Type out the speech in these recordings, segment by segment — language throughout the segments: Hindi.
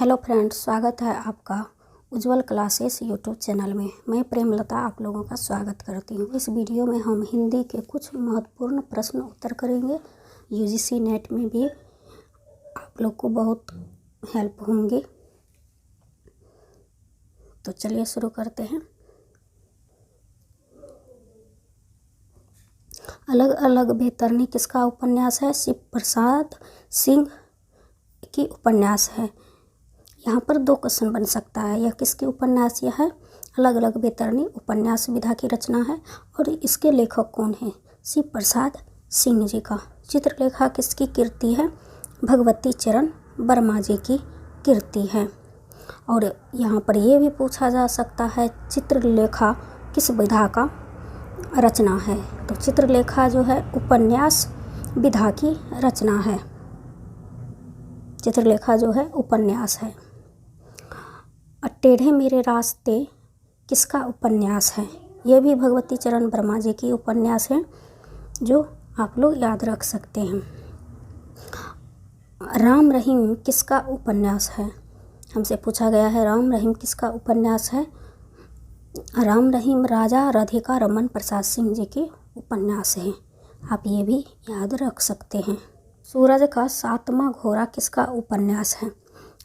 हेलो फ्रेंड्स, स्वागत है आपका उज्जवल क्लासेस यूट्यूब चैनल में। मैं प्रेमलता आप लोगों का स्वागत करती हूँ। इस वीडियो में हम हिंदी के कुछ महत्वपूर्ण प्रश्न उत्तर करेंगे। यूजीसी नेट में भी आप लोग को बहुत हेल्प होंगी। तो चलिए शुरू करते हैं। अलग अलग बेतरनी किसका उपन्यास है? शिव प्रसाद सिंह की उपन्यास है। यहाँ पर दो क्वेश्चन बन सकता है। यह किसकी उपन्यास यह है? अलग अलग बेतरनी उपन्यास विधा की रचना है और इसके लेखक कौन है? शिव प्रसाद सिंह जी का। चित्रलेखा किसकी कृति है? भगवती चरण वर्मा जी की कृति है। और यहाँ पर यह भी पूछा जा सकता है चित्रलेखा किस विधा का रचना है? तो चित्रलेखा जो है उपन्यास विधा की रचना है। चित्रलेखा जो है उपन्यास है। टेढ़े मेरे रास्ते किसका उपन्यास है? यह भी भगवती चरण वर्मा जी की उपन्यास है, जो आप लोग याद रख सकते हैं। राम रहीम किसका उपन्यास है? हमसे पूछा गया है राम रहीम किसका उपन्यास है? राम रहीम राजा राधिका रमन प्रसाद सिंह जी के उपन्यास है। आप ये भी याद रख सकते हैं। सूरज का सातवां घोड़ा किसका उपन्यास है?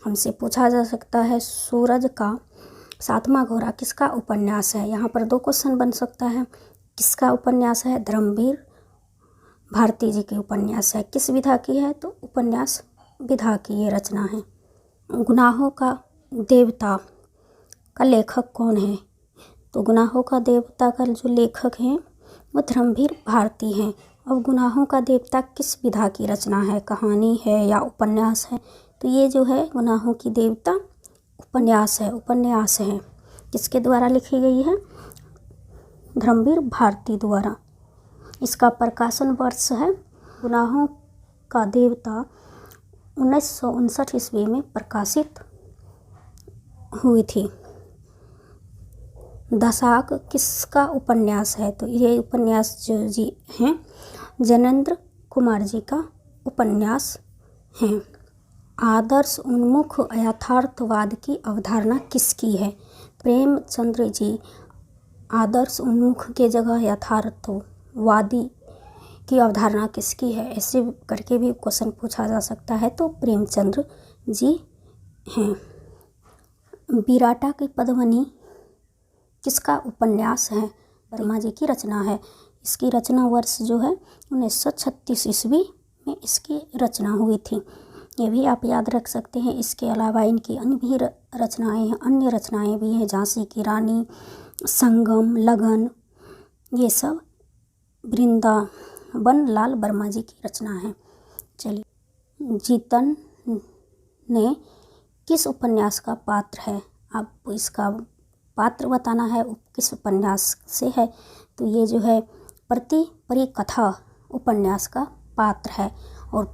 हमसे पूछा जा सकता है सूरज का सातवां घोड़ा किसका उपन्यास है? यहाँ पर दो क्वेश्चन बन सकता है। किसका उपन्यास है? धर्मवीर भारती जी की उपन्यास है। किस विधा की है? तो उपन्यास विधा की ये रचना है। गुनाहों का देवता का लेखक कौन है? तो गुनाहों का देवता का जो लेखक हैं वो धर्मवीर भारती हैं। अब गुनाहों का देवता किस विधा की रचना है? कहानी है या उपन्यास है? तो ये जो है गुनाहों की देवता उपन्यास है। उपन्यास है। किसके द्वारा लिखी गई है? धर्मवीर भारती द्वारा। इसका प्रकाशन वर्ष है गुनाहों का देवता 1959 ईस्वी में प्रकाशित हुई थी। दशाक किसका उपन्यास है? तो ये उपन्यास जो जी हैं जैनेंद्र कुमार जी का उपन्यास है। आदर्श उन्मुख यथार्थवाद की अवधारणा किसकी है? प्रेमचंद्र जी। आदर्श उन्मुख के जगह यथार्थवादी की अवधारणा किसकी है? ऐसे करके भी क्वेश्चन पूछा जा सकता है। तो प्रेमचंद्र जी हैं। विराटा की पद्मिनी किसका उपन्यास है? वर्मा जी की रचना है। इसकी रचना वर्ष जो है 1936 ईस्वी में इसकी रचना हुई थी। ये भी आप याद रख सकते हैं। इसके अलावा इनकी अन्य भी रचनाएं हैं। अन्य रचनाएं भी हैं। झांसी की रानी, संगम, लगन, ये सब वृंदावन लाल वर्मा जी की रचना है। चलिए, जीतन ने किस उपन्यास का पात्र है? आपको इसका पात्र बताना है किस उपन्यास से है। तो ये जो है प्रति परिकथा उपन्यास का पात्र है। और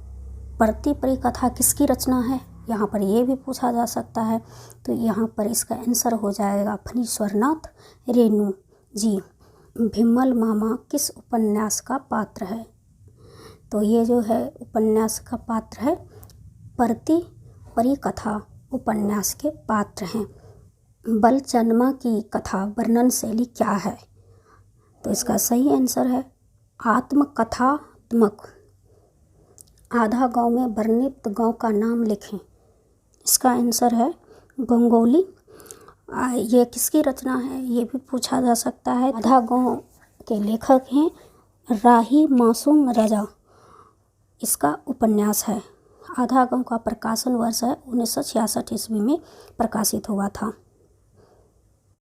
प्रति परिकथा किसकी रचना है? यहाँ पर ये भी पूछा जा सकता है। तो यहाँ पर इसका आंसर हो जाएगा फणीश्वरनाथ रेणु जी। भीमल मामा किस उपन्यास का पात्र है? तो ये जो है उपन्यास का पात्र है प्रति परिकथा उपन्यास के पात्र हैं। बलचन्मा की कथा वर्णन शैली क्या है? तो इसका सही आंसर है आत्मकथात्मक। आधा गांव में वर्णित गांव का नाम लिखें। इसका आंसर है गंगौली। ये किसकी रचना है? ये भी पूछा जा सकता है। आधा गांव के लेखक हैं राही मासूम रजा। इसका उपन्यास है। आधा गांव का प्रकाशन वर्ष है 1966 ईस्वी में प्रकाशित हुआ था।